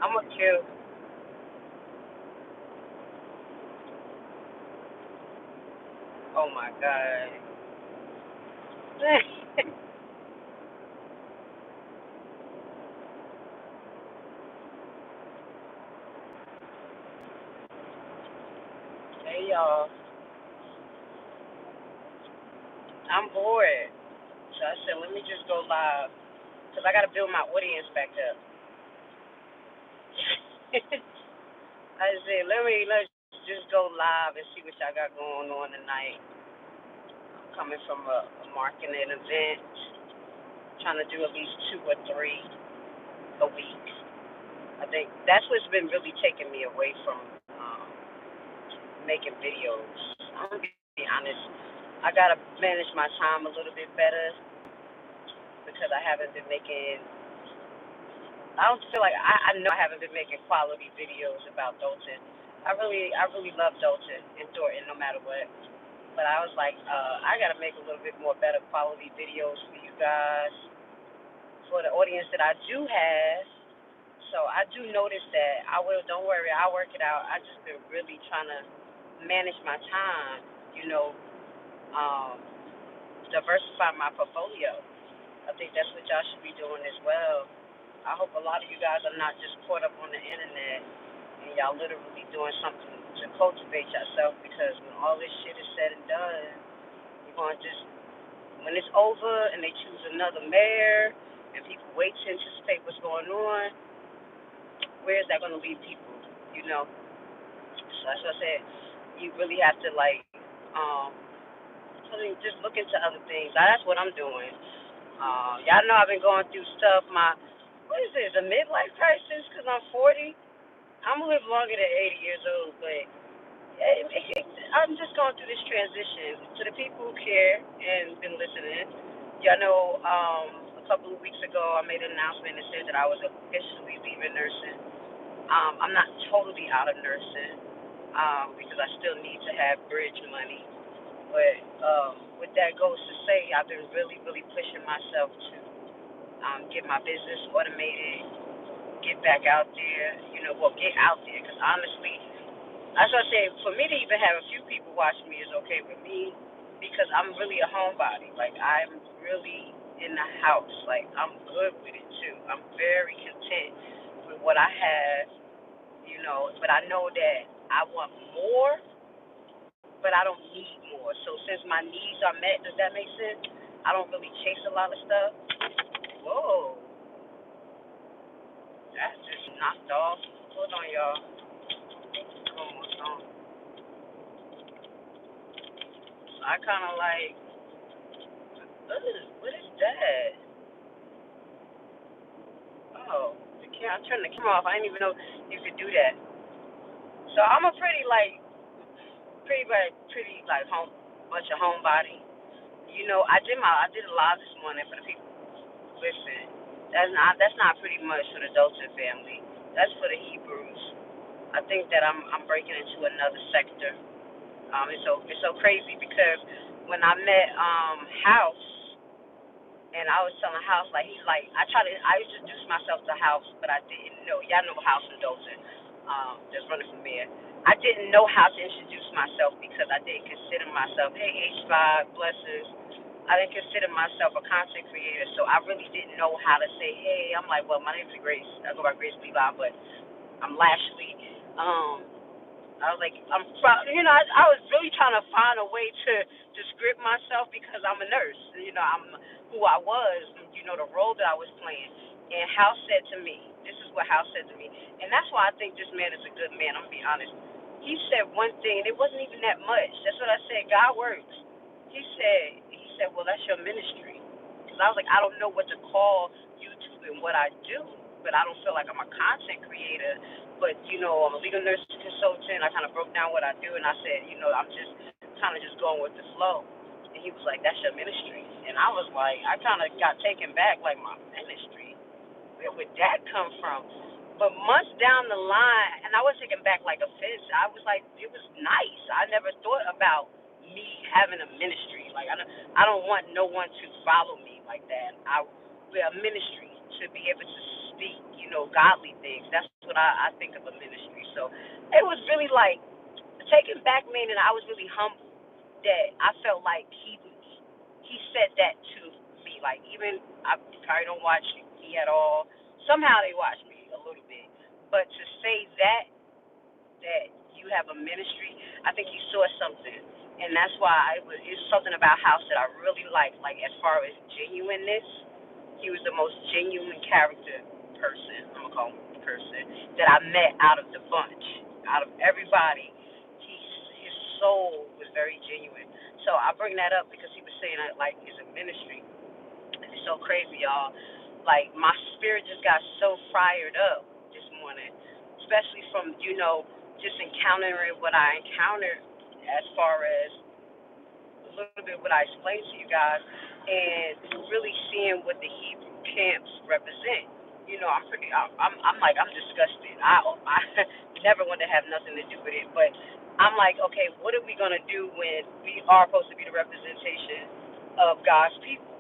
I'm gonna kill. Oh my god. Hey y'all, I'm bored. So I said, let me just go live because I gotta build my audience back up. I said, let's just go live and see what y'all got going on tonight. I'm coming from a marketing event, trying to do at least 2 or 3 a week. I think that's what's been really taking me away from um, making videos. I'm gonna be honest. I gotta manage my time a little bit better because I haven't been making. I don't feel like I know I haven't been making quality videos about Dalton. I really love Dalton and Thornton no matter what. But I was like, I gotta make a little bit more better quality videos for you guys, for the audience that I do have. So I do notice that I will. Don't worry, I'll work it out. I just been really trying to manage my time. You know, um, diversify my portfolio. I think that's what y'all should be doing as well. I hope a lot of you guys are not just caught up on the internet and y'all literally doing something to cultivate yourself because when all this shit is said and done, you're going to just, when it's over and they choose another mayor and people wait to anticipate what's going on, where is that going to leave people, you know? So that's what I said. You really have to, like, um, just look into other things. That's what I'm doing. Y'all know I've been going through stuff. What is this, a midlife crisis? Because I'm 40. I'm going to live longer than 80 years old, but I'm just going through this transition. To the people who care and been listening, y'all know a couple of weeks ago I made an announcement that said that I was officially leaving nursing. I'm not totally out of nursing because I still need to have bridge money. But with that goes to say, I've been really, really pushing myself to get my business automated, get back out there, get out there. Because honestly, that's what I say. For me to even have a few people watching me is okay with me because I'm really a homebody. Like, I'm really in the house. Like, I'm good with it, too. I'm very content with what I have, but I know that I want more, but I don't need more. So since my needs are met, does that make sense? I don't really chase a lot of stuff. Whoa, that just knocked off. Hold on, y'all. Almost on. So I kind of like, what is that? Oh, I turned the camera off. I didn't even know you could do that. So I'm a pretty like home, bunch of homebody. I did a live this morning for the people. Listen, that's not pretty much for the Dolce family. That's for the Hebrews. I think that I'm breaking into another sector. It's so crazy because when I met House and I was telling House like he's like I introduced myself to House but I didn't know y'all know House and Dolce that's running for mayor. I didn't know how to introduce myself because I didn't consider myself hey H5 blessings. I didn't consider myself a content creator, so I really didn't know how to say, hey, I'm like, well, my name's Grace. I go by Grace Levi, but I'm Lashley. Um, I was like, I was really trying to find a way to script myself because I'm a nurse. I'm who I was, the role that I was playing. And House said to me, this is what House said to me, and that's why I think this man is a good man. I'm gonna be honest. He said one thing, and it wasn't even that much. That's what I said. God works. He said, well, that's your ministry. Because I was like, I don't know what to call YouTube and what I do, but I don't feel like I'm a content creator. But I'm a legal nurse consultant. I kind of broke down what I do, and I said, I'm just kind of just going with the flow. And he was like, that's your ministry. And I was like, I kind of got taken back, like my ministry. Where would that come from? But months down the line, and I was taken back like offense. I was like, it was nice. I never thought about me having a ministry. Like I don't want no one to follow me like that. We're a ministry to be able to speak, godly things. That's what I think of a ministry. So it was really like taken back, meaning I was really humble that I felt like he said that to me. Like, even I probably don't watch me at all. Somehow they watch me a little bit, but to say that you have a ministry, I think he saw something, and that's why it's something about House that I really like. Like, as far as genuineness, he was the most genuine character person. I'm gonna call him person that I met out of the bunch, out of everybody. His soul was very genuine. So I bring that up because he was saying that, like, it's a ministry. It's so crazy, y'all. Like, my spirit just got so fired up this morning, especially from, just encountering what I encountered as far as a little bit what I explained to you guys, and really seeing what the Hebrew camps represent. I'm disgusted. I never want to have nothing to do with it, but I'm like, okay, what are we gonna do when we are supposed to be the representation of God's people?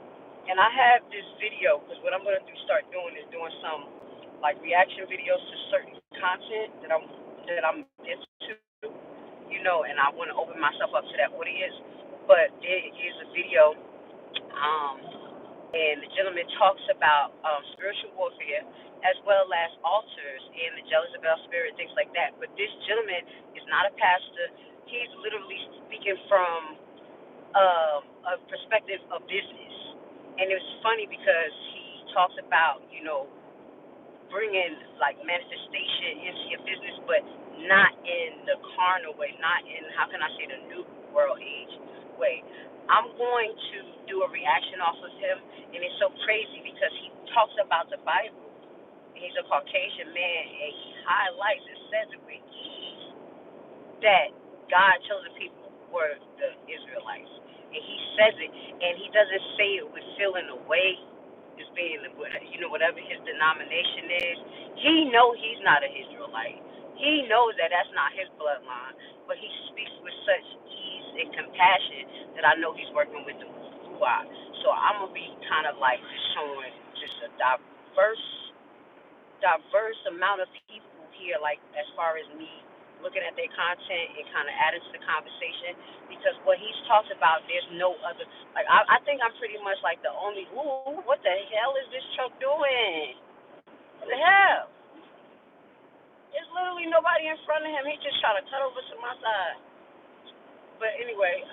And I have this video, because what I'm gonna start doing is doing some like reaction videos to certain content that I'm into, and I want to open myself up to that audience. But there is a video, and the gentleman talks about spiritual warfare as well as altars and the Jezebel spirit, things like that. But this gentleman is not a pastor. He's literally speaking from a perspective of business. And it was funny because he talks about, bringing like manifestation into your business, but not in the carnal way, not in, how can I say, the new world age way. I'm going to do a reaction off of him, and it's so crazy because he talks about the Bible, and he's a Caucasian man, and he highlights and says it with ease that God chosen people were the Israelites. And he says it, and he doesn't say it with feeling away as being, whatever his denomination is. He knows he's not an Israelite. He knows that that's not his bloodline, but he speaks with such ease and compassion that I know he's working with the Ruach. So I'm going to be kind of like just showing just a diverse amount of people here, like as far as me looking at their content and kind of adding to the conversation, because what he's talked about, there's no other. Like, I think I'm pretty much like the only. Ooh, what the hell is this truck doing? What the hell? There's literally nobody in front of him. He just trying to cut over to my side. But anyway,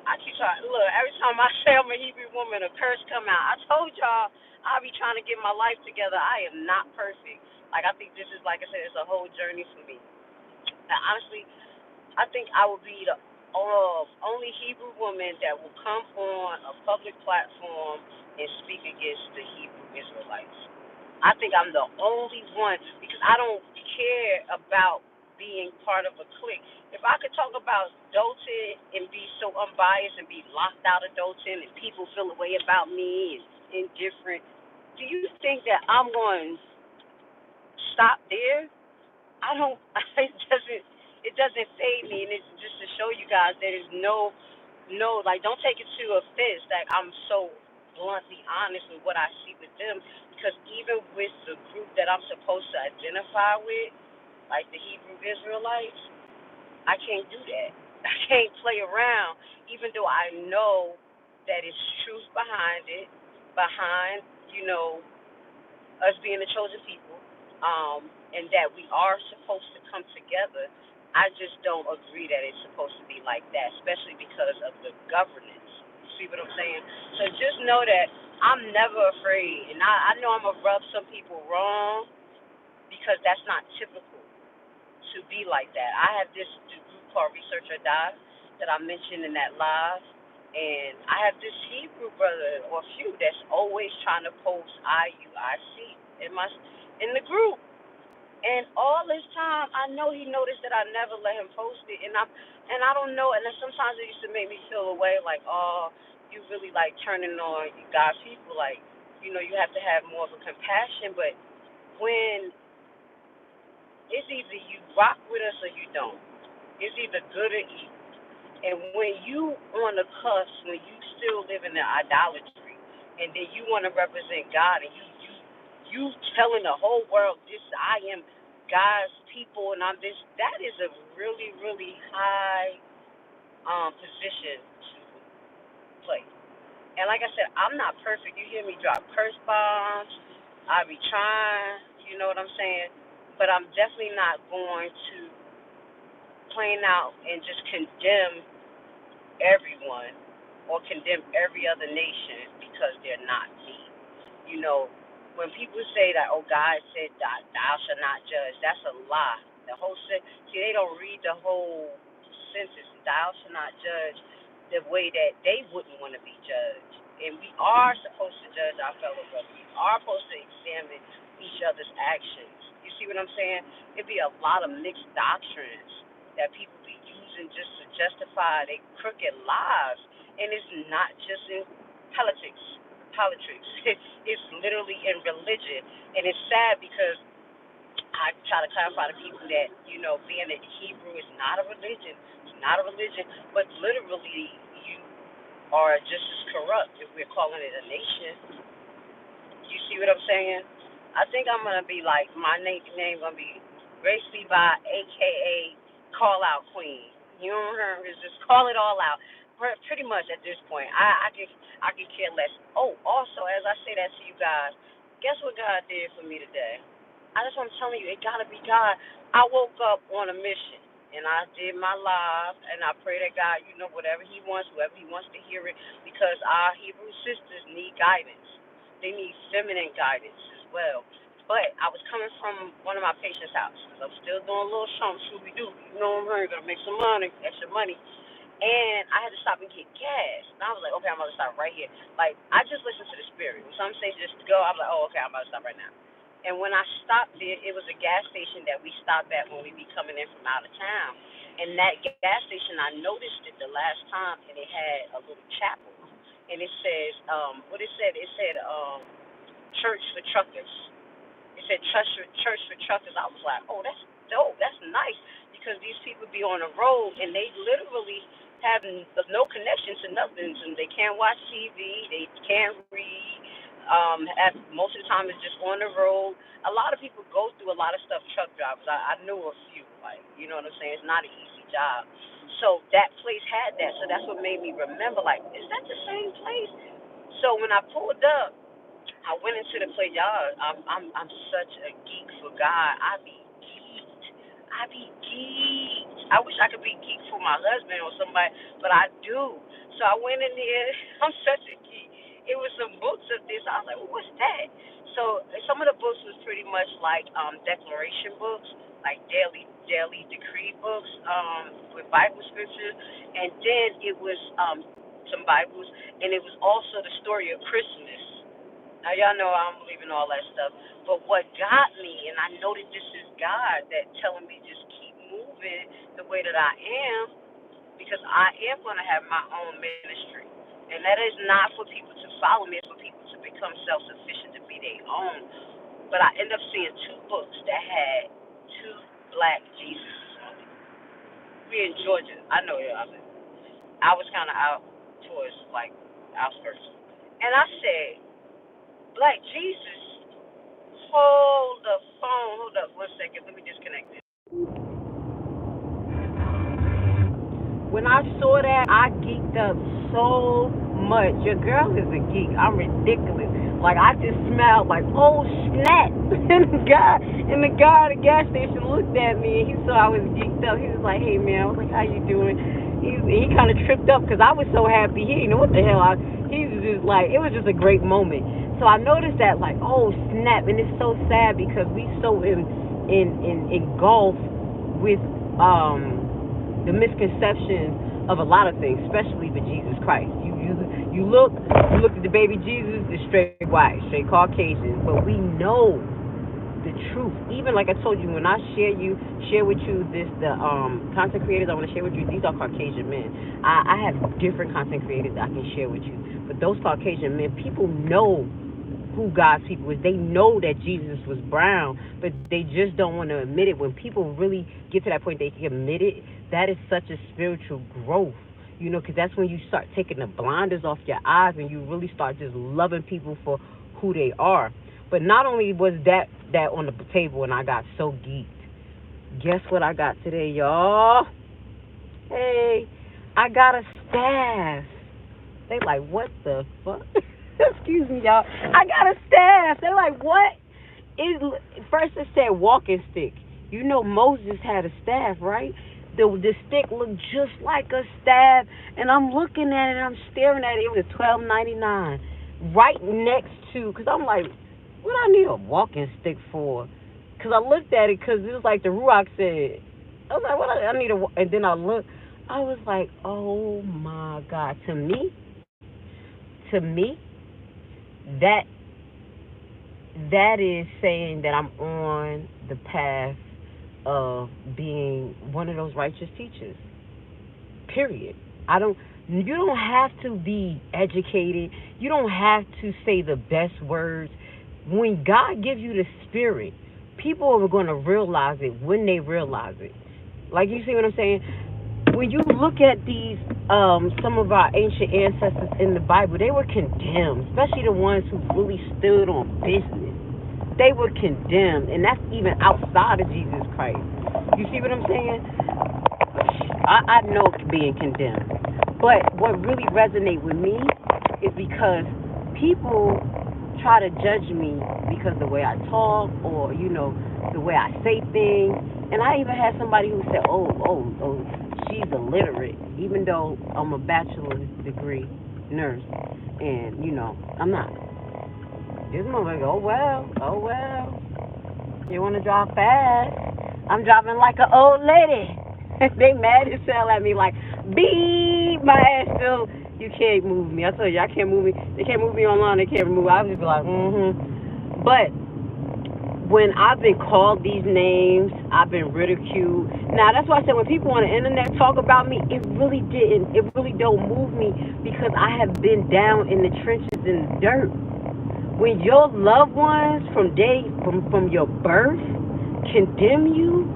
I keep trying. Look, every time I say I'm a Hebrew woman, a curse come out. I told y'all I be trying to get my life together. I am not perfect. Like, I think this is, like I said, it's a whole journey for me. Now, honestly, I think I will be the only Hebrew woman that will come on a public platform and speak against the Hebrew Israelites. I think I'm the only one, because I don't care about being part of a clique. If I could talk about Dalton and be so unbiased and be locked out of Dalton and people feel a way about me and indifferent, do you think that I'm going to stop there? I don't. It doesn't fade me, and it's just to show you guys that there's no, like, don't take it to offense that I'm so bluntly honest with what I see with them, because even with the group that I'm supposed to identify with, like the Hebrew Israelites, I can't do that. I can't play around, even though I know that it's truth behind it, behind, us being the chosen people, and that we are supposed to come together. I just don't agree that it's supposed to be like that, especially because of the governance. You see what I'm saying? So just know that I'm never afraid, and I know I'm going to rub some people wrong because that's not typical to be like that. I have this group called Research or Die that I mentioned in that live, and I have this Hebrew brother or few that's always trying to post IUIC in the group. And all this time, I know he noticed that I never let him post it, and I don't know. And then sometimes it used to make me feel away, like, oh, you really like turning on you God's people, like, you have to have more of a compassion. But when it's either you rock with us or you don't, it's either good or evil. And when you on the cusp, when you still live in the idolatry, and then you want to represent God, and you You telling the whole world this, I am God's people and I'm this. That is a really, really high position to play. And like I said, I'm not perfect. You hear me drop curse bombs. I be trying, you know what I'm saying? But I'm definitely not going to plan out and just condemn everyone or condemn every other nation because they're not me. You know, when people say that, oh, God said that thou shalt not judge, that's a lie. The whole see, they don't read the whole sentence. Thou shalt not judge the way that they wouldn't want to be judged. And we are supposed to judge our fellow brothers. We are supposed to examine each other's actions. You see what I'm saying? It'd be a lot of mixed doctrines that people be using just to justify their crooked lives. And it's not just in politics. It's literally in religion. And it's sad because I try to clarify to people that, you know, being that Hebrew is not a religion. It's not a religion. But literally, you are just as corrupt if we're calling it a nation. You see what I'm saying? I think I'm going to be like, my name going to be GRACELEVI, a.k.a. Call Out Queen. You know what I'm saying? Just call it all out. Pretty much at this point. I can care less. Oh, also, as I say that to you guys, guess what God did for me today? I just want to tell you, it got to be God. I woke up on a mission, and I did my live, and I pray that God, you know, whatever He wants, whoever He wants to hear it, because our Hebrew sisters need guidance. They need feminine guidance as well. But I was coming from one of my patients' houses. I'm still doing a little something, Scooby-Doo. You know what I'm saying? Gonna make some money, extra money. And I had to stop and get gas. And I was like, okay, I'm about to stop right here. Like, I just listen to the spirit. When some say just go, I'm like, oh, okay, I'm about to stop right now. And when I stopped there, it was a gas station that we stopped at when we be coming in from out of town. And that gas station, I noticed it the last time, and it had a little chapel. And it says, what it said? It said, church for truckers. It said church for truckers. I was like, oh, that's dope. That's nice. Because these people be on the road, and they literally have no connection to nothing. So they can't watch TV. They can't read. Most of the time, it's just on the road. A lot of people go through a lot of stuff, truck drivers. I knew a few. Like, you know what I'm saying? It's not an easy job. So that place had that. So that's what made me remember, like, is that the same place? So when I pulled up, I went into the place. Y'all, I'm such a geek for God. I be geeked. I wish I could be geek for my husband or somebody, but I do. So I went in there. I'm such a geek. It was some books of this. I was like, well, what's that? So some of the books was pretty much like declaration books, like daily decree books with Bible scriptures, and then it was some Bibles, and it was also the story of Christmas. Now, y'all know I don't believe in all that stuff. But what got me, and I know that this is God that telling me just keep moving the way that I am, because I am going to have my own ministry. And that is not for people to follow me. It's for people to become self-sufficient, to be their own. But I ended up seeing two books that had two black Jesuses on it. We in Georgia. I know y'all. I was kind of out towards, like, outskirts. And I said, Black Jesus, hold the phone. Hold up 1 second. Let me disconnect this. When I saw that, I geeked up so much. Your girl is a geek. I'm ridiculous. Like, I just smelled like, oh, snap. And the guy at the gas station looked at me, and he saw I was geeked up. He was like, hey, man. I was like, how you doing? He kind of tripped up because I was so happy. He didn't know what the hell. He was just like, it was just a great moment. So I noticed that, like, oh, snap. And it's so sad because we so engulfed with the misconception of a lot of things, especially with Jesus Christ. You look at the baby Jesus, it's straight white, straight Caucasian, but we know the truth. Even like I told you, when I share with you the content creators I want to share with you, these are Caucasian men. I have different content creators I can share with you, but those Caucasian men, people know who God's people is. They know that Jesus was brown, but they just don't want to admit it. When people really get to that point, they can admit it. That is such a spiritual growth, you know, because that's when you start taking the blinders off your eyes and you really start just loving people for who they are. But not only was that on the table and I got so geeked, guess what I got today, y'all? Hey, I got a staff. They like, what the fuck? Excuse me, y'all. I got a staff. They're like, what? First it said walking stick. You know Moses had a staff, right? The stick looked just like a staff, and I'm looking at it, and I'm staring at it. It was $12.99, right next to. Cause I'm like, what I need a walking stick for? Cause I looked at it, cause it was like the Ruach said. I was like, what? I need a. And then I looked. I was like, oh my God. To me, that is saying that I'm on the path of being one of those righteous teachers. Period. You don't have to be educated. You don't have to say the best words. When God gives you the spirit, people are going to realize it when they realize it. Like, you see what I'm saying? When you look at these, some of our ancient ancestors in the Bible, they were condemned, especially the ones who really stood on business. They were condemned, and that's even outside of Jesus Christ. You see what I'm saying? I know being condemned. But what really resonates with me is because people try to judge me because the way I talk or, the way I say things. And I even had somebody who said, oh, she's illiterate, even though I'm a bachelor's degree nurse. And, I'm not. This motherfucker, oh well. You want to drive fast? I'm driving like an old lady. They mad as hell at me like, beep, my ass still, you can't move me. I tell you, I can't move me. They can't move me online. They can't move me. I was just be like, But when I've been called these names, I've been ridiculed. Now, that's why I said when people on the internet talk about me, it really don't move me because I have been down in the trenches in the dirt. When your loved ones from your birth condemn you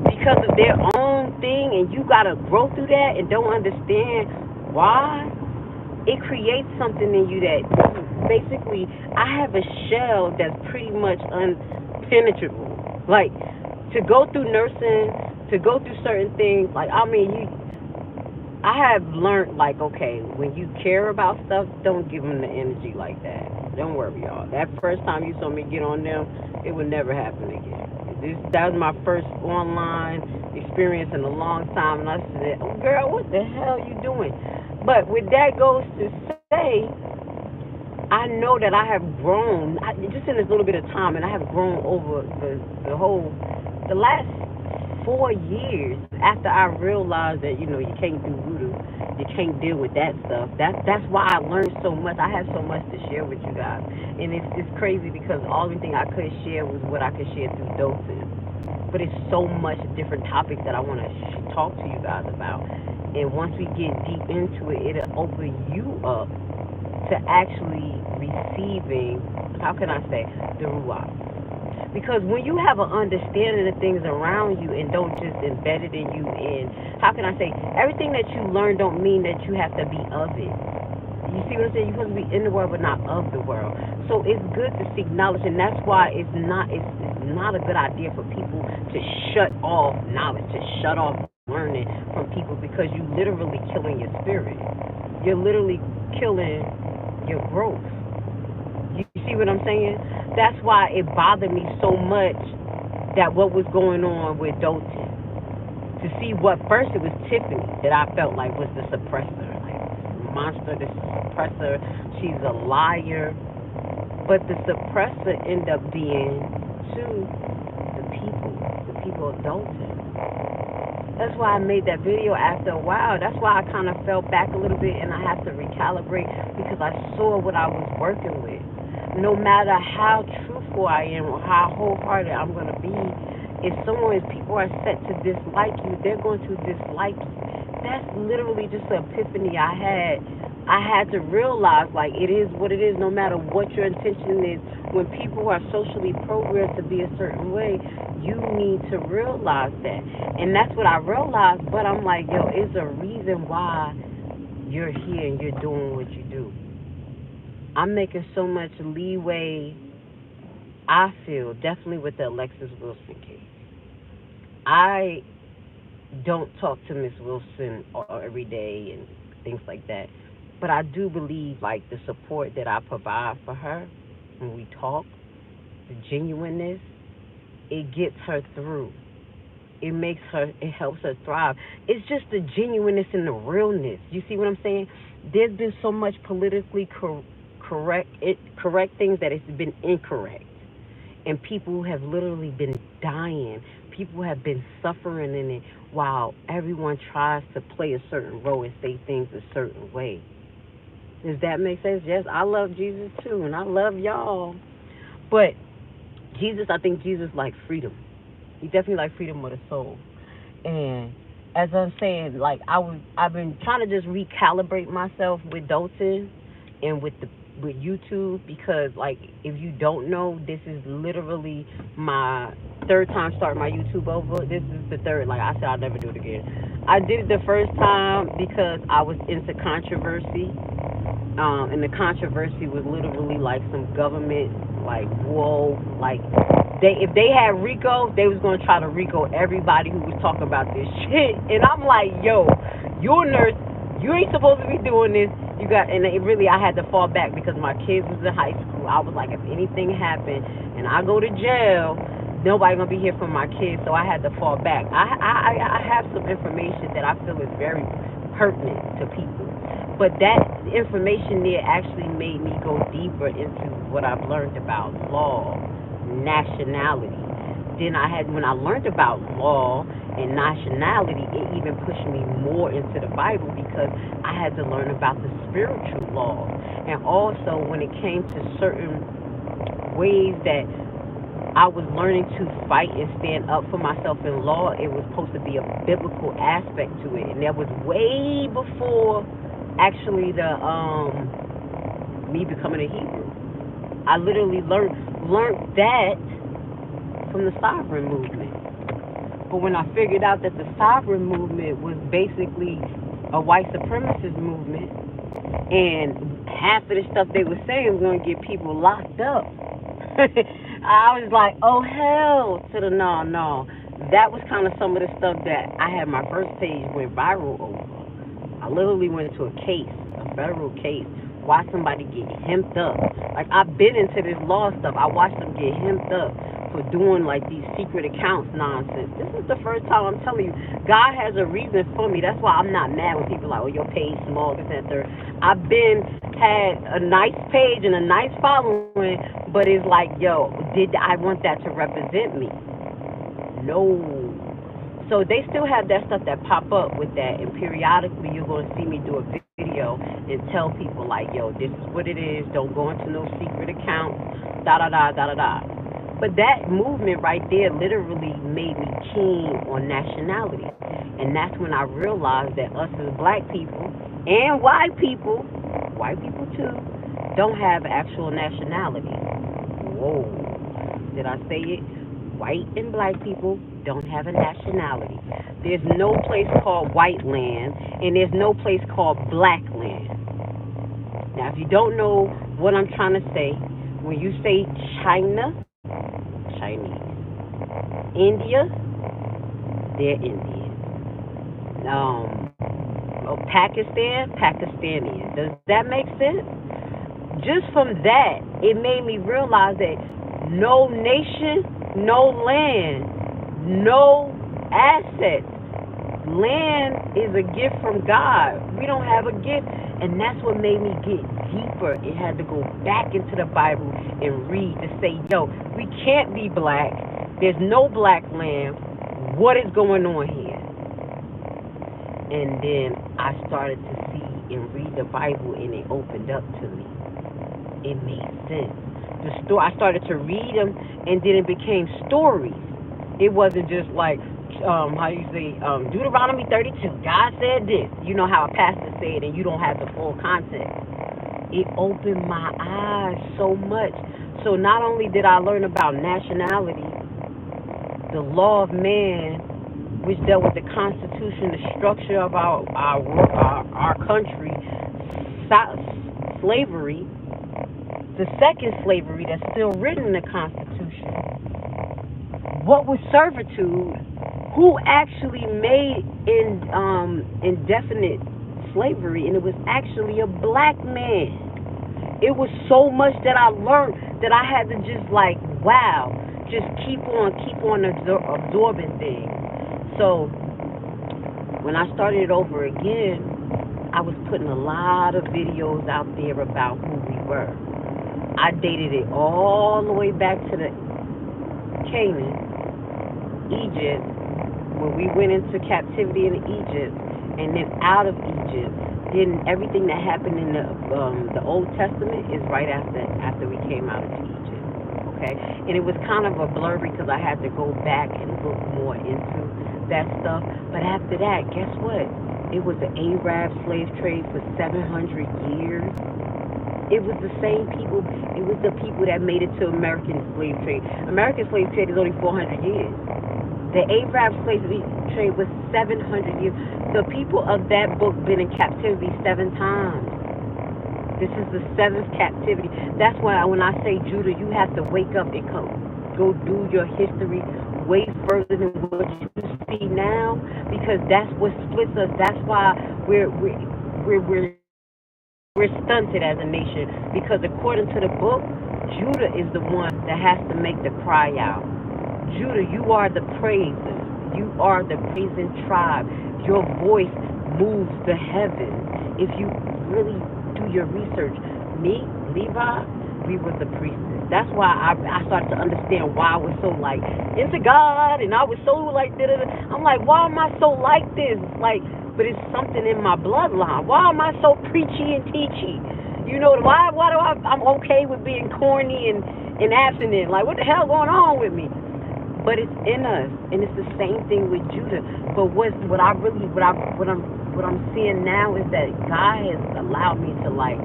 because of their own thing and you got to grow through that and don't understand why, it creates something in you that basically I have a shell that's pretty much unpenetrable. Like, to go through nursing, to go through certain things, like, I have learned, like, okay, when you care about stuff, don't give them the energy like that. Don't worry, y'all. That first time you saw me get on them, it would never happen again. That was my first online experience in a long time, and I said, oh, girl, what the hell are you doing? But with that goes to say, I know that I have grown, just in this little bit of time, and I have grown over the last 4 years after I realized that, you can't do voodoo, you can't deal with that stuff. That's why I learned so much. I have so much to share with you guys. And it's crazy because the only thing I could share was what I could share through doses. But it's so much different topics that I want to talk to you guys about. And once we get deep into it, it'll open you up to actually receiving, how can I say, the Ruach. Because when you have an understanding of things around you and don't just embed it in you, and how can I say, everything that you learn don't mean that you have to be of it. You see what I'm saying? You're supposed to be in the world but not of the world. So it's good to seek knowledge, and that's why it's not a good idea for people to shut off knowledge, to shut off learning from people, because you're literally killing your spirit. You're literally killing your growth. You see what I'm saying? That's why it bothered me so much that what was going on with Doty. To see what first it was Tiffany that I felt like was the suppressor. Like, monster, this suppressor, she's a liar. But the suppressor ended up being the people of Dalton. That's why I made that video after a while. That's why I kind of fell back a little bit and I had to recalibrate, because I saw what I was working with. No matter how truthful I am or how wholehearted I'm going to be, if people are set to dislike you, they're going to dislike you. That's literally just an epiphany I had. I had to realize, like, it is what it is, no matter what your intention is. When people are socially programmed to be a certain way, you need to realize that. And that's what I realized, but I'm like, yo, it's a reason why you're here and you're doing what you do. I'm making so much leeway I feel definitely with the Alexis Wilson case. I don't talk to Miss Wilson every day and things like that, but I do believe like the support that I provide for her when we talk, the genuineness, it gets her through. It makes her, it helps her thrive. It's just the genuineness and the realness. You see what I'm saying? There's been so much politically correct things that it's been incorrect, and people have literally been dying. People have been suffering in it while everyone tries to play a certain role and say things a certain way. Does that make sense? Yes, I love Jesus too, and I love y'all. But Jesus, I think Jesus likes freedom. He definitely likes freedom of the soul. And as I'm saying, like I've been trying to just recalibrate myself with Dolton and with YouTube, because like if you don't know, this is literally my third time starting my YouTube over. This is the third. Like I said, I'll never do it again. I did it the first time because I was into controversy, and the controversy was literally like some government, like whoa, like they if they had Rico, they was gonna try to Rico everybody who was talking about this shit, and I'm like, yo, you're a nurse, you ain't supposed to be doing this. You got, and it really, I had to fall back because my kids was in high school. I was like, if anything happened and I go to jail, nobody gonna be here for my kids, so I had to fall back. I have some information that I feel is very pertinent to people, but that information there actually made me go deeper into what I've learned about law, nationality. Then I had, when I learned about law and nationality, it even pushed me more into the Bible because I had to learn about the spiritual laws. And also when it came to certain ways that I was learning to fight and stand up for myself in law, it was supposed to be a biblical aspect to it. And that was way before actually the me becoming a Hebrew. I literally learned that from the sovereign movement. But when I figured out that the sovereign movement was basically a white supremacist movement, and half of the stuff they were saying was going to get people locked up, I was like, oh hell to the no, no. That was kind of some of the stuff that I had my first page went viral over. I literally went into a case, a federal case, watched somebody get hemmed up. Like I've been into this law stuff. I watched them get hemmed up for doing like these secret accounts nonsense. This is the first time I'm telling you, God has a reason for me. That's why I'm not mad when people are like, oh, your page small, this and that, third. I've been had a nice page and a nice following, but it's like, yo, did I want that to represent me? No. So they still have that stuff that pop up with that, and periodically you're going to see me do a video and tell people like, yo, this is what it is. Don't go into no secret accounts, da da da da da da. But that movement right there literally made me keen on nationality, and that's when I realized that us as black people and white people too, don't have actual nationality. Whoa, did I say it? White and black people don't have a nationality. There's no place called white land, and there's no place called black land. Now, if you don't know what I'm trying to say, when you say China, Chinese. India, they're Indian. Pakistan, Pakistani. Does that make sense? Just from that, it made me realize that no nation, no land, no assets. Land is a gift from God. We don't have a gift. And that's what made me get deeper. It had to go back into the Bible and read to say, yo, we can't be black. There's no black land. What is going on here? And then I started to see and read the Bible, and it opened up to me. It made sense. I started to read them, and then it became stories. It wasn't just like, how you say, Deuteronomy 32, God said this. You know how a pastor said, and you don't have the full context. It opened my eyes so much. So not only did I learn about nationality, the law of man, which dealt with the Constitution, the structure of our country, slavery, the second slavery that's still written in the Constitution. What was servitude? Who actually made indefinite slavery? And it was actually a black man. It was so much that I learned that I had to just like, wow, just keep on absorbing things. So when I started over again, I was putting a lot of videos out there about who we were. I dated it all the way back to the Canaan, Egypt, when we went into captivity in Egypt, and then out of Egypt. Then everything that happened in the Old Testament is right after we came out of Egypt. Okay, and it was kind of a blurry because I had to go back and look more into that stuff. But after that, guess what? It was the Arab slave trade for 700 years. It was the same people. It was the people that made it to American slave trade. American slave trade is only 400 years. The Arab slave trade was 700 years. The people of that book been in captivity 7 times. This is the 7th captivity. That's why when I say Judah, you have to wake up and go do your history way further than what you see now, because that's what splits us. That's why we're stunted as a nation, because according to the book, Judah is the one that has to make the cry out. Judah, you are the praiser. You are the praising tribe. Your voice moves the heavens. If you really do your research, me, Levi, we were the priestess. That's why I started to understand why I was so like into God, and I was so like da-da-da. I'm like, why am I so like this? Like, but it's something in my bloodline. Why am I so preachy and teachy? You know, why do I'm okay with being corny and abstinent? Like, what the hell going on with me? But it's in us, and it's the same thing with Judah. But what I'm seeing now is that God has allowed me to like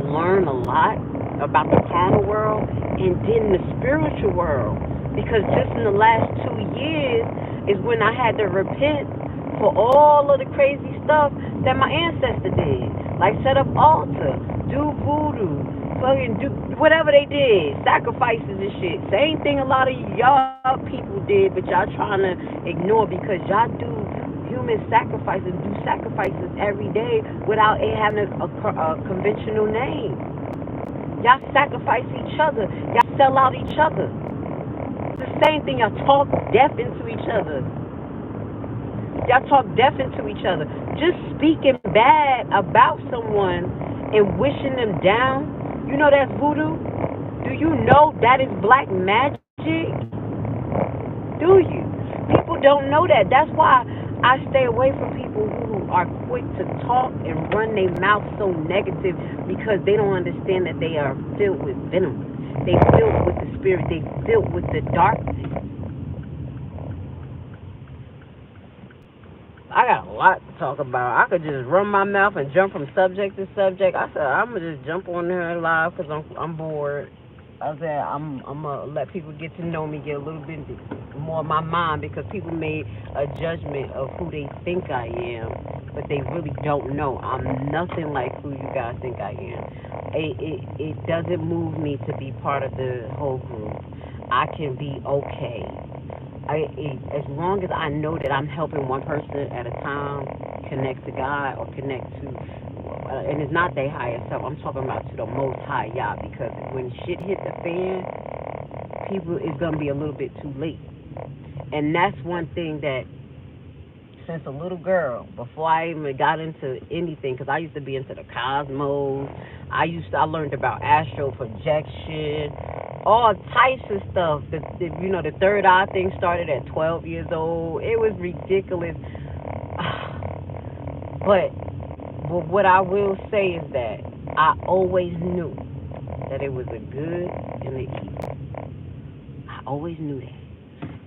learn a lot about the carnal world and then the spiritual world. Because just in the last 2 years is when I had to repent for all of the crazy stuff that my ancestor did, like set up altar, do voodoo, fucking do whatever they did, sacrifices and shit. Same thing a lot of y'all people did, but y'all trying to ignore because y'all do human sacrifices, do sacrifices every day without it having a conventional name. Y'all sacrifice each other. Y'all sell out each other. It's the same thing. Y'all talk death into each other. Y'all talk death into each other. Just speaking bad about someone and wishing them down, you know that's voodoo? Do you know that is black magic? Do you? People don't know that. That's why I stay away from people who are quick to talk and run their mouth so negative, because they don't understand that they are filled with venom. They filled with the spirit. They filled with the darkness. I got a lot to talk about. I could just run my mouth and jump from subject to subject. I said I'm gonna just jump on there live because I'm bored. I said I'm gonna let people get to know me, get a little bit more of my mind, because people made a judgment of who they think I am, but they really don't know. I'm nothing like who you guys think I am. It doesn't move me to be part of the whole group. I can be okay. As long as I know that I'm helping one person at a time connect to God or connect to, and it's not their higher self, I'm talking about to the most high Yah, because when shit hit the fan, people, it's going to be a little bit too late. And that's one thing that, since a little girl, before I even got into anything, because I used to be into the cosmos, I learned about astral projection, all types of stuff. The third eye thing started at 12 years old. It was ridiculous. But what I will say is that I always knew that it was a good and the evil. I always knew that.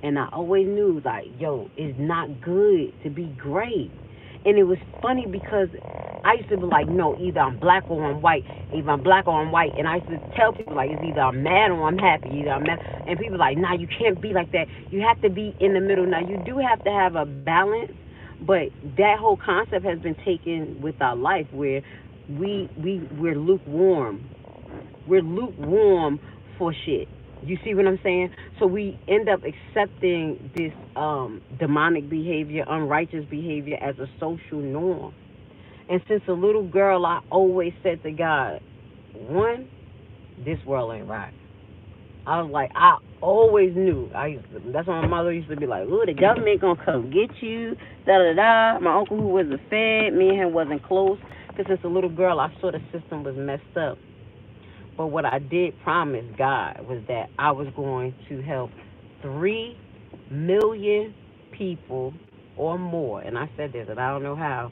And I always knew, like, yo, it's not good to be great. And it was funny because I used to be like, no, either I'm black or I'm white. Either I'm black or I'm white. And I used to tell people, like, it's either I'm mad or I'm happy. Either I'm mad. And people like, nah, you can't be like that. You have to be in the middle. Now, you do have to have a balance. But that whole concept has been taken with our life, where we're lukewarm. We're lukewarm for shit. You see what I'm saying? So we end up accepting this demonic behavior, unrighteous behavior as a social norm. And since a little girl, I always said to God, one, this world ain't right. I was like, I always knew. That's why my mother used to be like, "Ooh, the government gonna come get you." Da da da. My uncle, who was a Fed, me and him wasn't close. Because as a little girl, I saw the system was messed up. But what I did promise God was that I was going to help 3 million people or more, and I said this, and I don't know how,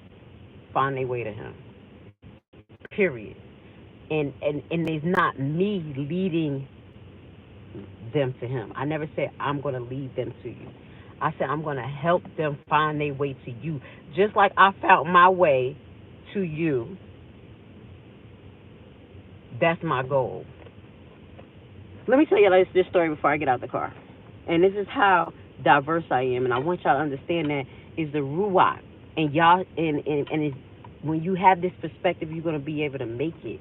find their way to Him. Period. And it's not me leading them to Him. I never said I'm going to lead them to you. I said I'm going to help them find their way to you. Just like I found my way to you, that's my goal. Let me tell you this story before I get out the car. And this is how diverse I am, and I want y'all to understand that is the ruach. And y'all, and it's, when you have this perspective, you're going to be able to make it.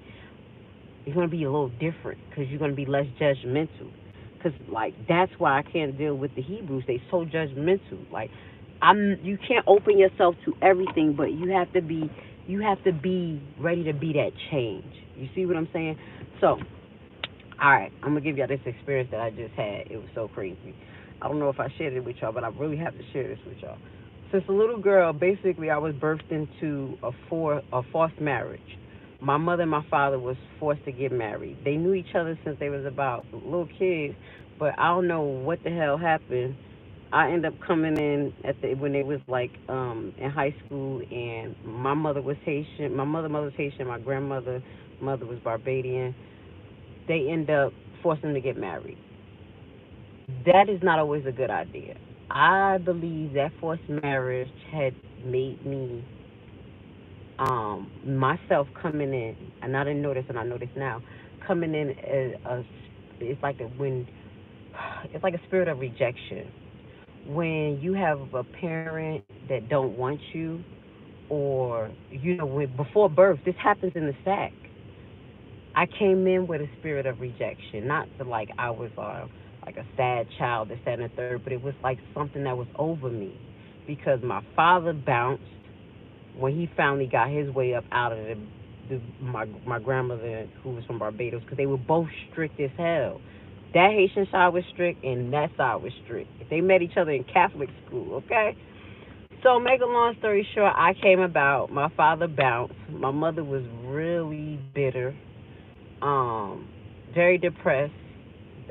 It's going to be a little different because you're going to be less judgmental. Because, like, that's why I can't deal with the Hebrews. They so judgmental. Like, you can't open yourself to everything, but you have to be ready to be that change. You see what I'm saying? So, all right, I'm going to give y'all this experience that I just had. It was so crazy. I don't know if I shared it with y'all, but I really have to share this with y'all. Since a little girl, basically, I was birthed into a forced marriage. My mother and my father was forced to get married. They knew each other since they was about little kids, but I don't know what the hell happened. I ended up coming in when they was like in high school, and my mother was Haitian. My mother was Haitian. My grandmother mother was Barbadian. They end up forcing them to get married. That is not always a good idea. I believe that forced marriage had made me myself coming in, and I didn't know this, and I know this now. Coming in as it's like it's like a spirit of rejection. When you have a parent that don't want you, or before birth, this happens in the sack. I came in with a spirit of rejection, not to like I was like a sad child, this, that, and the third, but it was like something that was over me because my father bounced when he finally got his way up out of my grandmother, who was from Barbados, because they were both strict as hell. That Haitian side was strict, and that side was strict. They met each other in Catholic school, okay? So, make a long story short, I came about. My father bounced. My mother was really bitter, very depressed.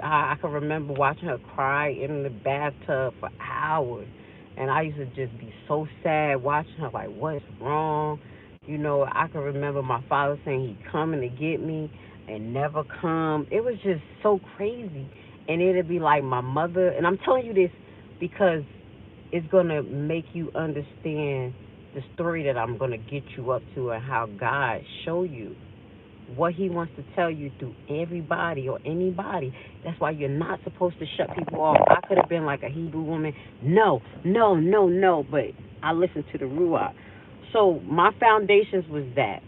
I can remember watching her cry in the bathtub for hours. And I used to just be so sad watching her, like, what's wrong? I can remember my father saying he'd coming to get me and never come. It was just so crazy. And it'd be like my mother, and I'm telling you this because it's going to make you understand the story that I'm going to get you up to and how God show you what He wants to tell you through everybody or anybody. That's why you're not supposed to shut people off. I could have been like a Hebrew woman. No, no, no, no. But I listened to the Ruach. So my foundations was that.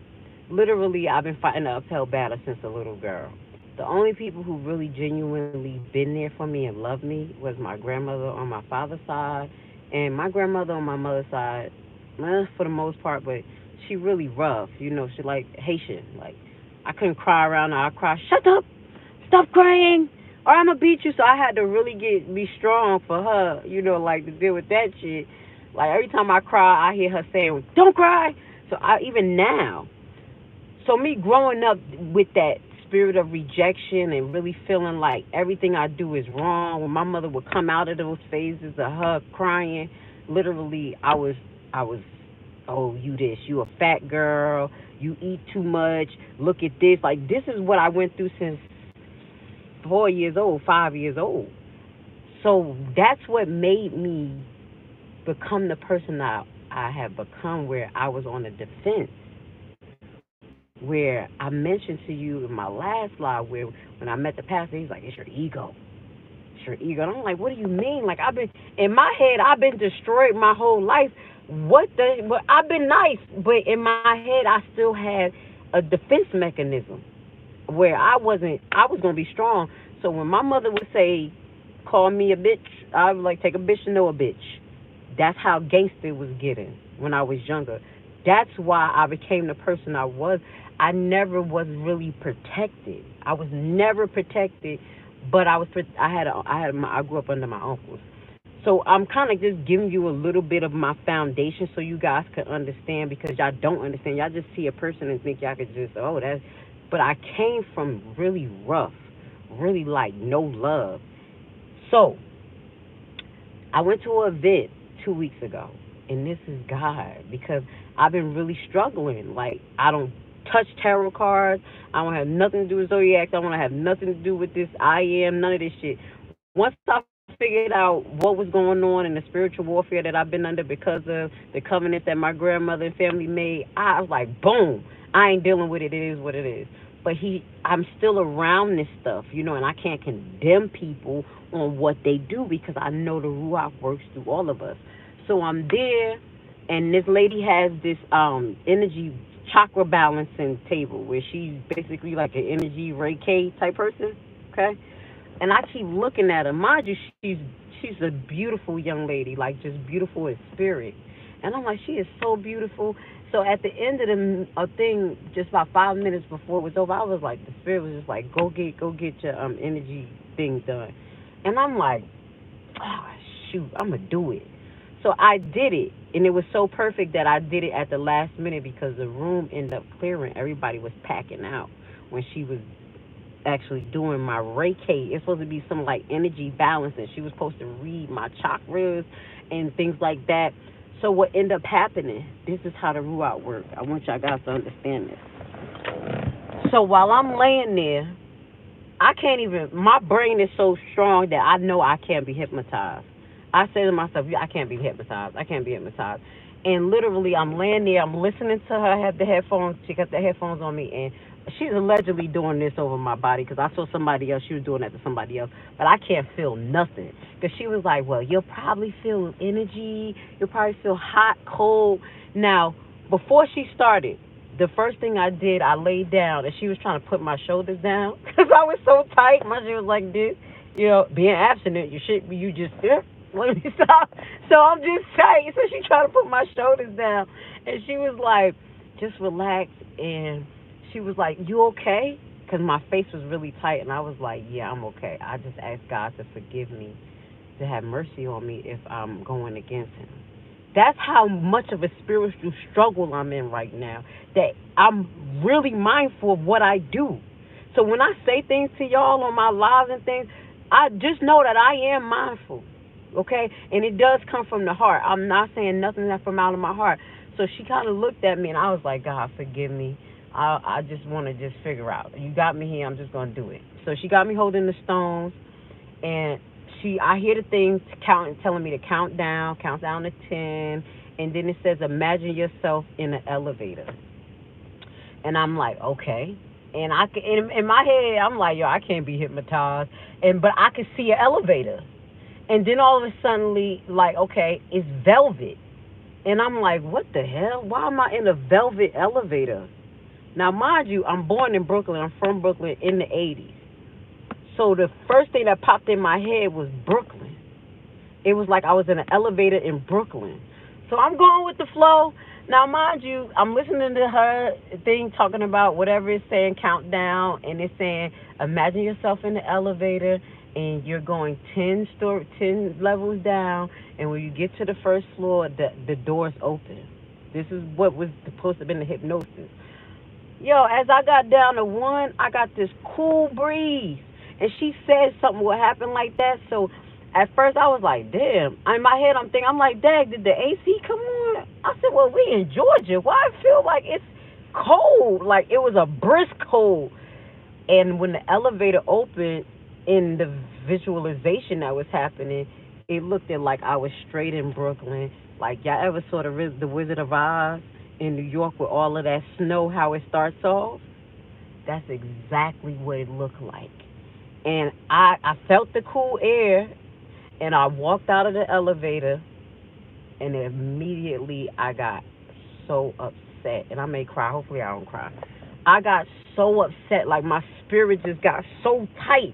Literally, I've been fighting an uphill battle since a little girl. The only people who really genuinely been there for me and loved me was my grandmother on my father's side and my grandmother on my mother's side, for the most part, but she really rough. She like Haitian. Like, I couldn't cry around her. I cry, shut up, stop crying, or I'm going to beat you. So I had to really be strong for her, like to deal with that shit. Like, every time I cry, I hear her saying, don't cry. So even now, so me growing up with that spirit of rejection and really feeling like everything I do is wrong, when my mother would come out of those phases of her crying, literally I was, oh, you this, you a fat girl, you eat too much, look at this. Like, this is what I went through since 4 years old, 5 years old. So that's what made me become the person I have become, where I was on the defense, where I mentioned to you in my last live, where when I met the pastor, he's like, it's your ego. It's your ego. And I'm like, what do you mean? Like, in my head, I've been destroyed my whole life. But I've been nice, but in my head, I still had a defense mechanism. where I was gonna be strong. So when my mother would say, "Call me a bitch," I would like take a bitch to know a bitch. That's how gangster it was getting when I was younger. That's why I became the person I was. I never was really protected. I was never protected, but I grew up under my uncles. So I'm kind of just giving you a little bit of my foundation so you guys can understand, because y'all don't understand. Y'all just see a person and think y'all could just, oh, that's. But I came from really rough, really like no love. So I went to an event 2 weeks ago, and this is God, because I've been really struggling. Like, I don't touch tarot cards. I don't have nothing to do with zodiacs. I don't have nothing to do with this I am, none of this shit. Once I figured out what was going on and the spiritual warfare that I've been under because of the covenants that my grandmother and family made, I was like, boom, I ain't dealing with it. It is what it is. But I'm still around this stuff, and I can't condemn people on what they do because I know the Ruach works through all of us. So I'm there, and this lady has this energy chakra balancing table where she's basically like an energy Reiki type person, okay? And I keep looking at her. Mind you, she's a beautiful young lady, like just beautiful in spirit. And I'm like, she is so beautiful. So at the end of the thing, just about 5 minutes before it was over, I was like, the spirit was just like, go get your energy thing done. And I'm like, oh shoot, I'm gonna do it. So I did it, and it was so perfect that I did it at the last minute because the room ended up clearing. Everybody was packing out when she was actually doing my Reiki. It's supposed to be some like energy balance, and she was supposed to read my chakras and things like that. So what ended up happening? This is how the Ruach works. I want y'all guys to understand this. So while I'm laying there, I can't even. My brain is so strong that I know I can't be hypnotized. I say to myself, "Yeah, I can't be hypnotized. I can't be hypnotized." And literally, I'm laying there. I'm listening to her. Have the headphones. She got the headphones on me, and she's allegedly doing this over my body because I saw somebody else. She was doing that to somebody else, but I can't feel nothing because she was like, "Well, you'll probably feel energy. You'll probably feel hot, cold." Now, before she started, the first thing I did, I laid down, and she was trying to put my shoulders down because I was so tight. My shit was like this. Being abstinent, you just, let me stop. So I'm just tight. So she tried to put my shoulders down, and she was like, just relax. And she was like, you okay? Because my face was really tight, and I was like, yeah, I'm okay. I just asked God to forgive me, to have mercy on me if I'm going against Him. That's how much of a spiritual struggle I'm in right now. That I'm really mindful of what I do. So when I say things to y'all on my lives and things, I just know that I am mindful, okay? And it does come from the heart. I'm not saying nothing that from out of my heart. So she kind of looked at me, and I was like, God, forgive me. I just want to just figure out. You got me here. I'm just going to do it. So she got me holding the stones, and I hear the thing telling me to count down to 10, and then it says, imagine yourself in an elevator. And I'm like, okay. And in my head, I'm like, yo, I can't be hypnotized. But I could see an elevator. And then all of a sudden, like, okay, it's velvet. And I'm like, what the hell? Why am I in a velvet elevator? Now, mind you, I'm born in Brooklyn. I'm from Brooklyn in the 80s. So the first thing that popped in my head was Brooklyn. It was like I was in an elevator in Brooklyn. So I'm going with the flow. Now, mind you, I'm listening to her thing talking about whatever it's saying, countdown, and it's saying, imagine yourself in the elevator, and you're going 10 levels down, and when you get to the first floor, the doors open. This is what was supposed to have been the hypnosis. Yo, as I got down to one, I got this cool breeze. And she said something would happen like that. So at first I was like, damn. In my head I'm thinking, I'm like, Dad, did the AC come on? I said, well, we in Georgia. Why I feel like it's cold? Like it was a brisk cold. And when the elevator opened, in the visualization that was happening, it looked at like I was straight in Brooklyn. Like y'all ever saw the Wizard of Oz in New York with all of that snow, how it starts off? That's exactly what it looked like. And I felt the cool air, and I walked out of the elevator, and immediately I got so upset. And I may cry. Hopefully I don't cry. I got so upset, like my spirit just got so tight,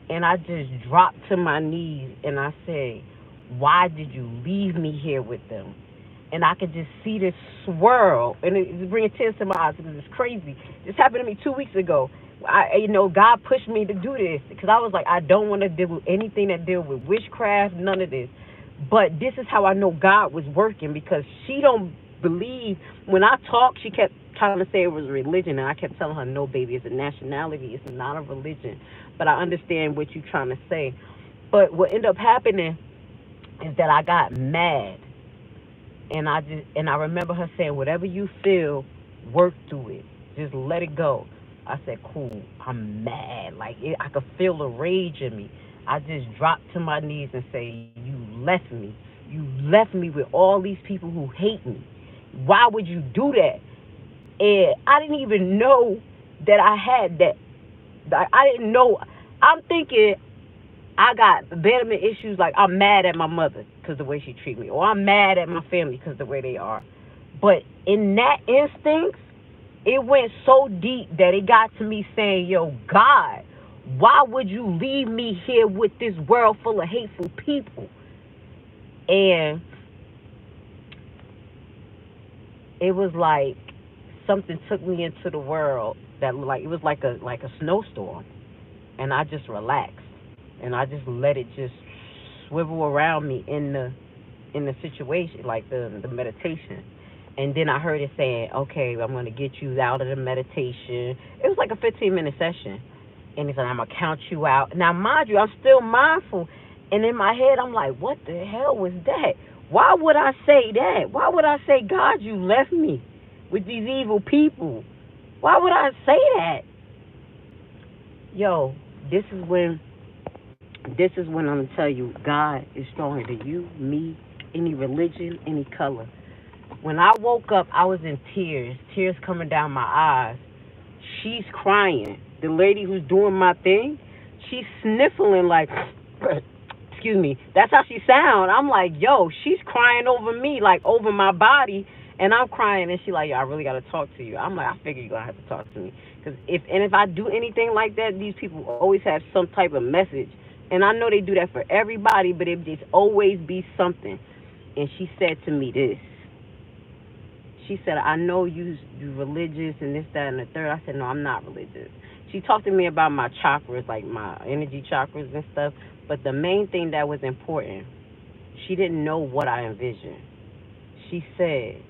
and I just dropped to my knees and I said, "Why did you leave me here with them?" And I could just see this swirl, and it's bringing tears to my eyes because it's crazy. This happened to me 2 weeks ago. God pushed me to do this because I was like, I don't want to deal with anything that deal with witchcraft, none of this. But this is how I know God was working because she don't believe. When I talked, she kept trying to say it was a religion, and I kept telling her, no, baby, it's a nationality. It's not a religion. But I understand what you're trying to say. But what ended up happening is that I got mad, and I remember her saying, whatever you feel, work through it. Just let it go. I said, cool. I'm mad. Like I could feel the rage in me. I just dropped to my knees and say, you left me. You left me with all these people who hate me. Why would you do that? And I didn't even know that I had that. I didn't know. I'm thinking I got abandonment issues. Like I'm mad at my mother because the way she treat me, or I'm mad at my family because the way they are. But in that instinct, it went so deep that it got to me saying, "Yo, God, why would you leave me here with this world full of hateful people?" And it was like something took me into the world that like it was like a snowstorm, and I just relaxed and I just let it just swivel around me in the situation, like the meditation. And then I heard it saying, "Okay, I'm gonna get you out of the meditation." It was like a 15-minute session, and it's like I'm gonna count you out. Now, mind you, I'm still mindful, and in my head, I'm like, "What the hell was that? Why would I say that? Why would I say, God, you left me with these evil people? Why would I say that?" Yo, this is when I'm gonna tell you, God is stronger than you, me, any religion, any color. When I woke up, I was in tears, tears coming down my eyes. She's crying. The lady who's doing my thing, she's sniffling like, excuse me. That's how she sound. I'm like, yo, she's crying over me, like over my body, and I'm crying, and she like, yo, I really gotta talk to you. I'm like, I figure you're gonna have to talk to me, cause if I do anything like that, these people always have some type of message, and I know they do that for everybody, but it just always be something. And she said to me this. She said, I know you religious and this, that, and the third. I said, no, I'm not religious. She talked to me about my chakras, like my energy chakras and stuff. But the main thing that was important, she didn't know what I envisioned. She said,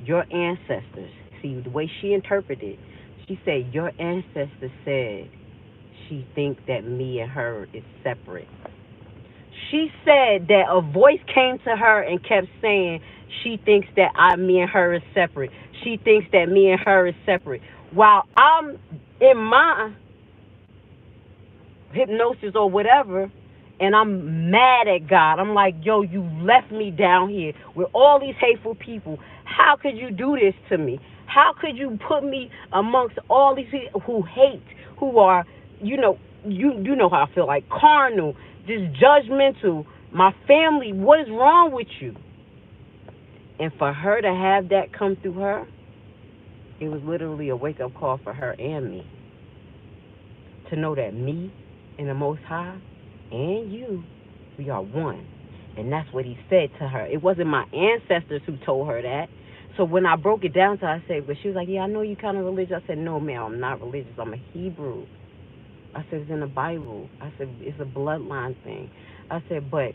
your ancestors, see, the way she interpreted, she said, your ancestors said she think that me and her is separate. She said that a voice came to her and kept saying she thinks that me and her is separate. She thinks that me and her is separate. While I'm in my hypnosis or whatever, and I'm mad at God. I'm like, yo, you left me down here with all these hateful people. How could you do this to me? How could you put me amongst all these people who hate, who are, you know how I feel, like carnal, just judgmental. My family, what is wrong with you? And for her to have that come through her, it was literally a wake up call for her and me. To know that me and the Most High and you, we are one. And that's what he said to her. It wasn't my ancestors who told her that. So when I broke it down to her, I said, but she was like, yeah, I know you kind of religious. I said, no, ma'am, I'm not religious. I'm a Hebrew. I said, it's in the Bible. I said, it's a bloodline thing. I said, but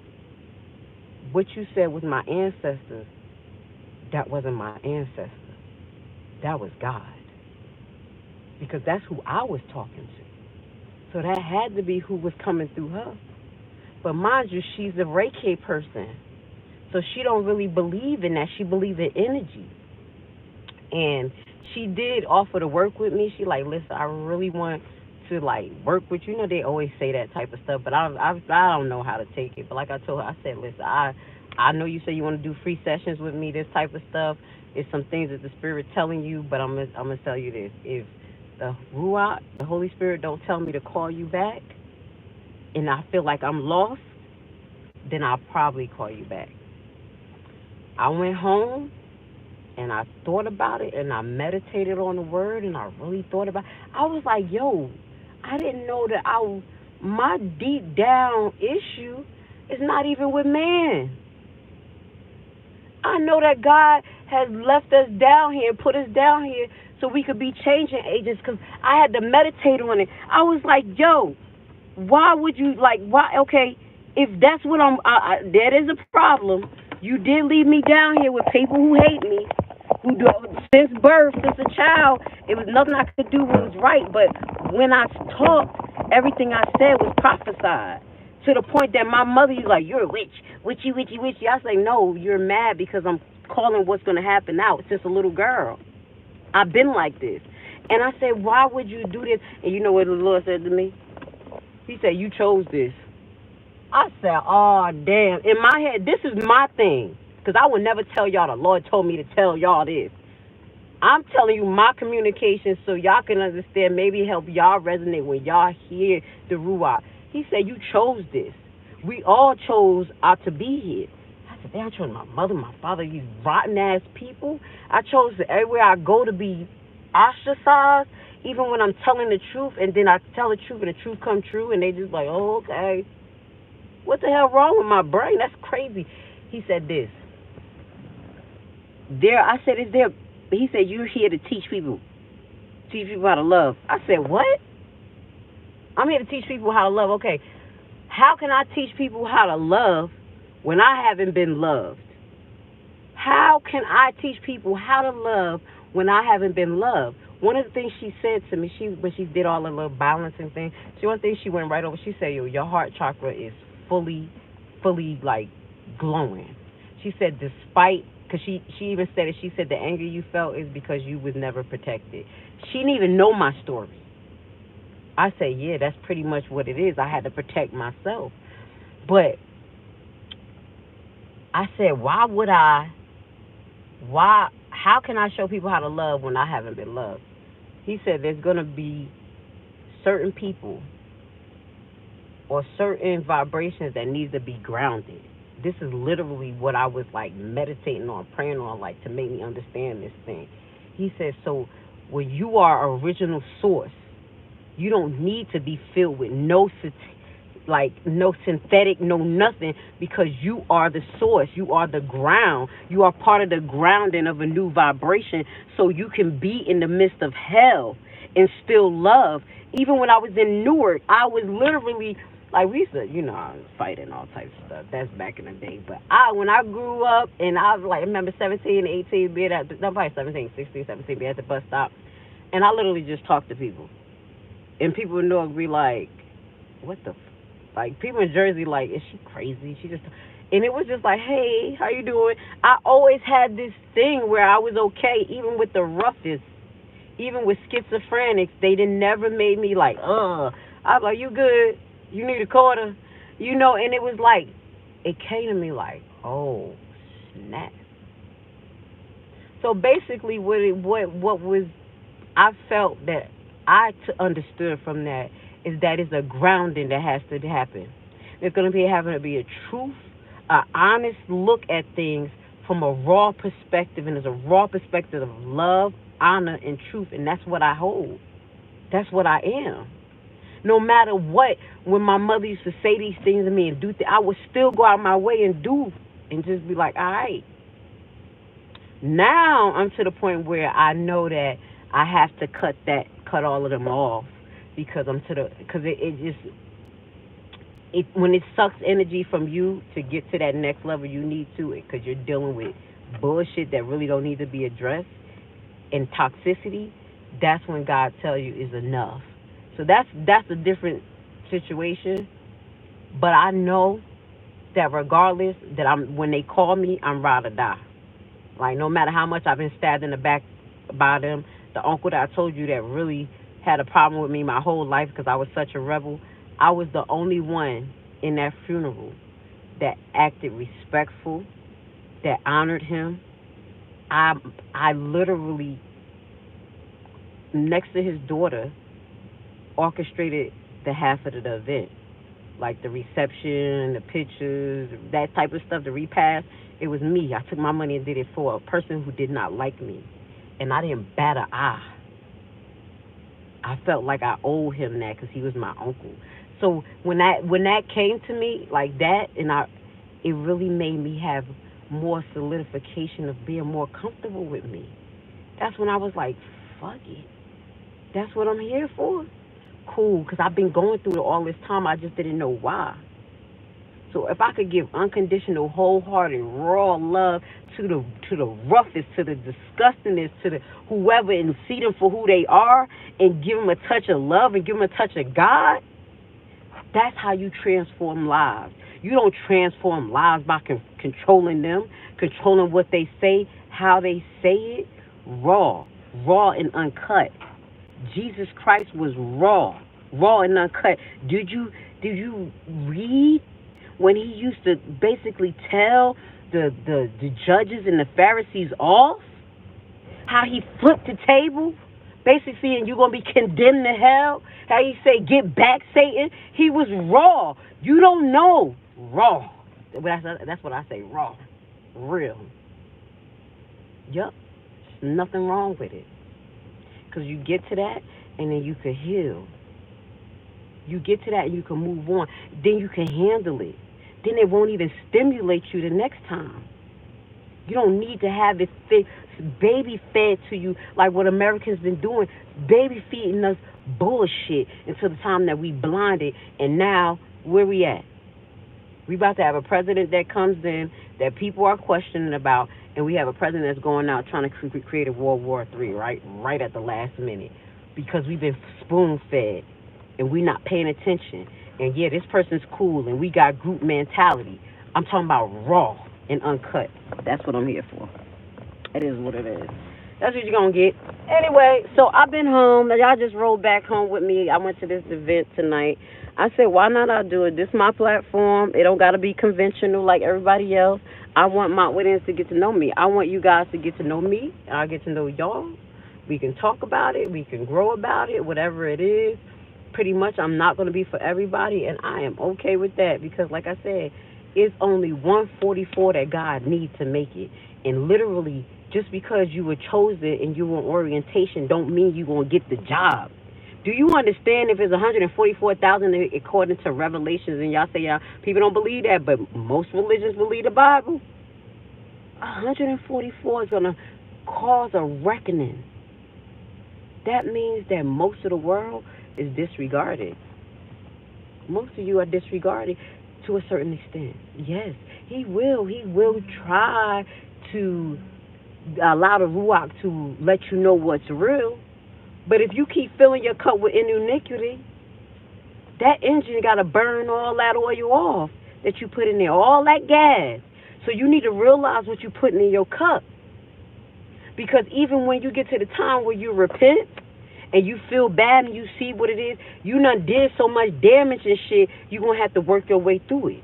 what you said was my ancestors, that wasn't my ancestors. That was God. Because that's who I was talking to. So that had to be who was coming through her. But mind you, she's a Reiki person. So she don't really believe in that. She believes in energy. And she did offer to work with me. She like, listen, I really want to like work with you. You know, they always say that type of stuff, but I don't know how to take it. But like I told her, I said, listen, I know you say you want to do free sessions with me, this type of stuff. It's some things that the Spirit telling you, but I'm gonna tell you this: if the Ruach, the Holy Spirit, don't tell me to call you back, and I feel like I'm lost, then I'll probably call you back. I went home and I thought about it and I meditated on the word and I really thought about it. I was like, yo, I didn't know that my deep down issue is not even with man. I know that God has left us down here, put us down here so we could be changing agents because I had to meditate on it. I was like, yo, why would you, like, why, okay, if that's what that is a problem. You did leave me down here with people who hate me, who do, since birth, since a child, it was nothing I could do what was right. But when I talked, everything I said was prophesied to the point that my mother was like, "You're a witch, witchy, witchy, witchy." I say, "No, you're mad because I'm calling what's going to happen out since a little girl. I've been like this." And I said, "Why would you do this?" And you know what the Lord said to me? He said, "You chose this." I said, "Oh, damn." In my head, this is my thing. Because I would never tell y'all the Lord told me to tell y'all this. I'm telling you my communication so y'all can understand, maybe help y'all resonate when y'all hear the Ruach. He said, "You chose this. We all chose to be here." I said, "Damn, I chose my mother, my father, these rotten ass people. I chose everywhere I go to be ostracized, even when I'm telling the truth, and then I tell the truth and the truth come true, and they just like, oh, okay. What the hell wrong with my brain? That's crazy." He said this. I said, "Is there?" He said, "You're here to teach people how to love." I said, "What?" I'm here to teach people how to love. Okay, how can I teach people how to love when I haven't been loved? How can I teach people how to love when I haven't been loved? One of the things she said to me, when she did all the little balancing thing, one thing she went right over. She said, "Yo, your heart chakra is fully, like glowing." She said, despite, because she even said it. She said the anger you felt is because you was never protected. She didn't even know my story. I say, yeah, that's pretty much what it is. I had to protect myself. But I said, how can I show people how to love when I haven't been loved? He said, there's going to be certain people or certain vibrations that need to be grounded. This is literally what I was like meditating on, praying on, like to make me understand this thing. He said, so when you are original source, you don't need to be filled with no synthetic, no nothing, because you are the source. You are the ground. You are part of the grounding of a new vibration, so you can be in the midst of hell and still love. Even when I was in Newark, I was literally, like, we used to, I was fighting all types of stuff. That's back in the day. But when I grew up, and I was like, I remember 17, 18, being at, no, probably 17, 16, 17, being at the bus stop, and I literally just talked to people. And people in Newark be like, what the like, people in Jersey, like, is she crazy? She just, and it was just like, hey, how you doing? I always had this thing where I was okay, even with the roughest, even with schizophrenics. They never made me like, I was like, you good? You need a quarter? And it was like, it came to me like, oh, snap. So basically, I felt that I understood from that is that it's a grounding that has to happen. There's going to be having to be a truth, an honest look at things from a raw perspective, and there's a raw perspective of love, honor, and truth, and that's what I hold. That's what I am. No matter what, when my mother used to say these things to me and do things, I would still go out my way and do, and just be like, all right. Now I'm to the point where I know that I have to cut all of them off, because when it sucks energy from you to get to that next level, you need to, because you're dealing with bullshit that really don't need to be addressed, and toxicity. That's when God tells you is enough. So that's a different situation. But I know that regardless, that when they call me, I'm ride or die. Like, no matter how much I've been stabbed in the back by them, the uncle that I told you that really had a problem with me my whole life because I was such a rebel, I was the only one in that funeral that acted respectful, that honored him. I literally, next to his daughter, orchestrated the half of the event. like the reception, the pictures, that type of stuff, the repass. It was me. I took my money and did it for a person who did not like me, and I didn't bat an eye. I felt like I owed him that because he was my uncle. So when that came to me like that, it really made me have more solidification of being more comfortable with me. That's when I was like, fuck it. That's what I'm here for. Cool, because I've been going through it all this time. I just didn't know why. So if I could give unconditional, wholehearted, raw love to the roughest, to the disgustingness, to the whoever, and see them for who they are, and give them a touch of love and give them a touch of God, that's how you transform lives. You don't transform lives by controlling them, controlling what they say, how they say it. Raw and uncut. Jesus Christ was raw and uncut. Did you read when he used to basically tell the judges and the Pharisees off? How he flipped the table, basically saying you're gonna be condemned to hell. How he say, "Get back, Satan." He was raw. You don't know raw. That's what I say. Raw, real. Yup. Nothing wrong with it, because you get to that and then you can heal. You get to that and you can move on. Then you can handle it. Then it won't even stimulate you the next time. You don't need to have it baby fed to you like what Americans been doing, baby feeding us bullshit until the time that we blinded. And now where we at? We about to have a president that comes in that people are questioning about, and we have a president that's going out trying to create a World War III, right at the last minute, because we've been spoon fed and we not paying attention. And yeah, this person's cool, and we got group mentality. I'm talking about raw and uncut. That's what I'm here for. It is what it is. That's what you're going to get. Anyway, so I've been home. Y'all just rolled back home with me. I went to this event tonight. I said, why not I do it? This is my platform. It don't got to be conventional like everybody else. I want my audience to get to know me. I want you guys to get to know me. I get to know y'all. We can talk about it. We can grow about it, whatever it is. Pretty much, I'm not going to be for everybody, and I am okay with that because, like I said, it's only 144 that God needs to make it. And literally, just because you were chosen and you were on orientation don't mean you're going to get the job. Do you understand if it's 144,000 according to Revelations, and y'all say y'all people don't believe that, but most religions believe the Bible? 144 is going to cause a reckoning. That means that most of the world is disregarded. Most of you are disregarded to a certain extent. Yes, he will. He will try to allow the Ruach to let you know what's real. But if you keep filling your cup with iniquity, that engine got to burn all that oil off that you put in there, all that gas. So you need to realize what you're putting in your cup. Because even when you get to the time where you repent and you feel bad and you see what it is, you done did so much damage and shit, you're going to have to work your way through it.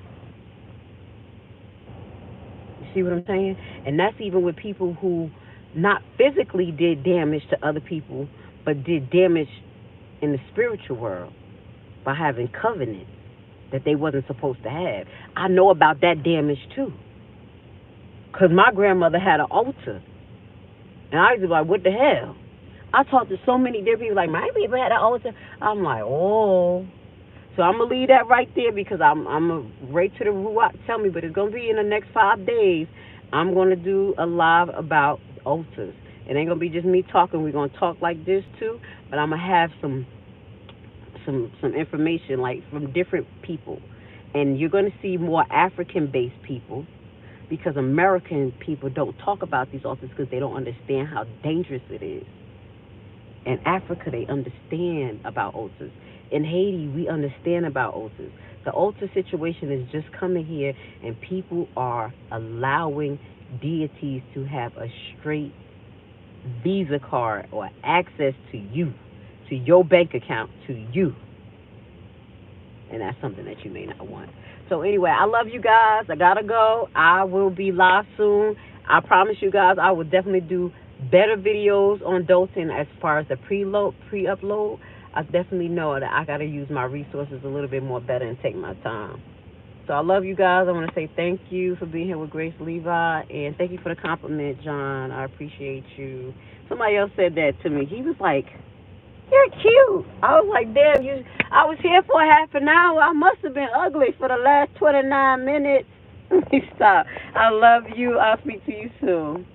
You see what I'm saying? And that's even with people who not physically did damage to other people, but did damage in the spiritual world by having covenants that they wasn't supposed to have. I know about that damage too. Because my grandmother had an altar. And I was like, what the hell? I talked to so many different people, like, my people had an altar. I'm like, oh. So I'm going to leave that right there because I'm going to wait to the Ruach tell me, but it's going to be in the next 5 days. I'm going to do a live about altars. It ain't going to be just me talking. We're going to talk like this too, but I'm going to have some information like from different people. And you're going to see more African-based people because American people don't talk about these altars because they don't understand how dangerous it is. In Africa, they understand about altars. In Haiti, we understand about altars. The altar situation is just coming here, and people are allowing deities to have a straight Visa card or access to you, to your bank account, to you. And that's something that you may not want. So anyway, I love you guys. I gotta go. I will be live soon. I promise you guys I will definitely do better videos on Dalton as far as the pre-upload. I definitely know that I got to use my resources a little bit more better and take my time. So I love you guys. I want to say thank you for being here with Grace Levi, and thank you for the compliment, John. I appreciate you. Somebody else said that to me. He was like, "You're cute." I was like, "Damn, you." I was here for half an hour. I must have been ugly for the last 29 minutes. Stop. I love you. I'll speak to you soon.